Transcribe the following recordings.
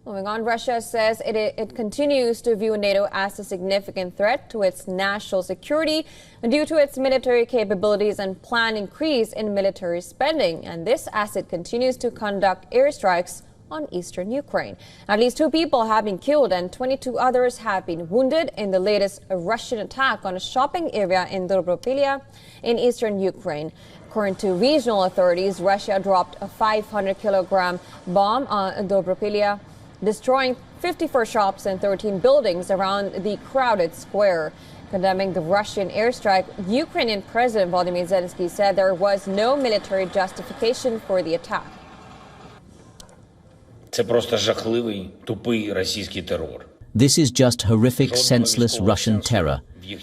Moving on, Russia says it continues to view NATO as a significant threat to its national security due to its military capabilities and planned increase in military spending, and this as it continues to conduct airstrikes on eastern Ukraine. At least 2 people have been killed and 22 others have been wounded in the latest Russian attack on a shopping area in Dobropilya in eastern Ukraine. According to regional authorities, Russia dropped a 500-kilogram bomb on Dobropilya, destroying 54 shops and 13 buildings around the crowded square. Condemning the Russian airstrike, Ukrainian President Volodymyr Zelensky said there was no military justification for the attack. This is just horrific, senseless Russian terror.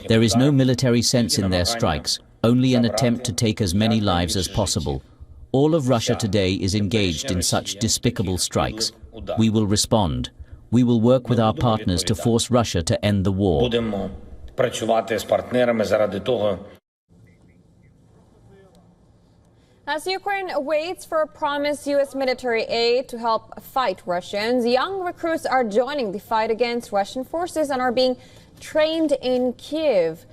There is no military sense in their strikes, only an attempt to take as many lives as possible. All of Russia today is engaged in such despicable strikes. We will respond. We will work with our partners to force Russia to end the war. As Ukraine waits for promised U.S. military aid to help fight Russians, young recruits are joining the fight against Russian forces and are being trained in Kyiv.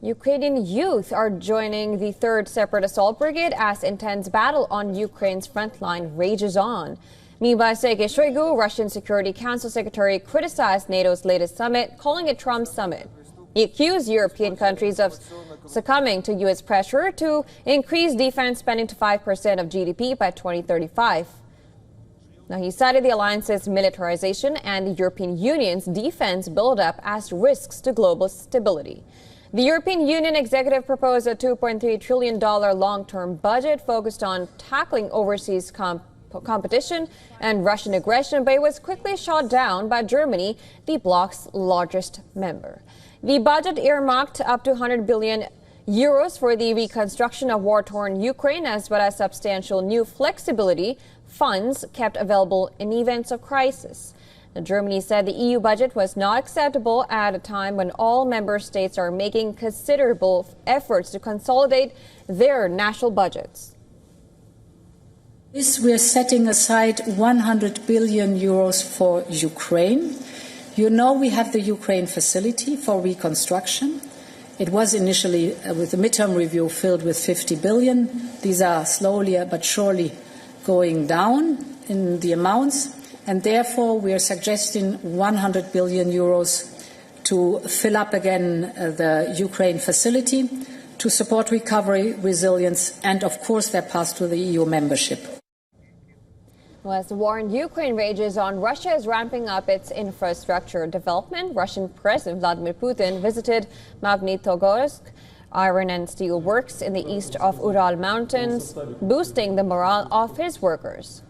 Ukrainian youth are joining the 3rd Separate Assault Brigade as intense battle on Ukraine's front line rages on. Meanwhile, Sergei Shoigu, Russian Security Council Secretary, criticized NATO's latest summit, calling it Trump's summit. He accused European countries of succumbing to U.S. pressure to increase defense spending to 5% of GDP by 2035. Now, he cited the alliance's militarization and the European Union's defense buildup as risks to global stability. The European Union executive proposed a $2.3 trillion long-term budget focused on tackling overseas competition and Russian aggression, but it was quickly shot down by Germany, the bloc's largest member. The budget earmarked up to 100 billion euros for the reconstruction of war-torn Ukraine, as well as substantial new flexibility funds kept available in events of crisis. Germany said the EU budget was not acceptable at a time when all member states are making considerable efforts to consolidate their national budgets. We are setting aside 100 billion euros for Ukraine. You know, we have the Ukraine facility for reconstruction. It was initially, with the midterm review, filled with 50 billion. These are slowly but surely going down in the amounts. And therefore, we are suggesting 100 billion euros to fill up again the Ukraine facility to support recovery, resilience, and, of course, their path to the EU membership. Well, as the war in Ukraine rages on, Russia is ramping up its infrastructure development. Russian President Vladimir Putin visited Magnitogorsk iron and steel works in the east of Ural Mountains, boosting the morale of his workers.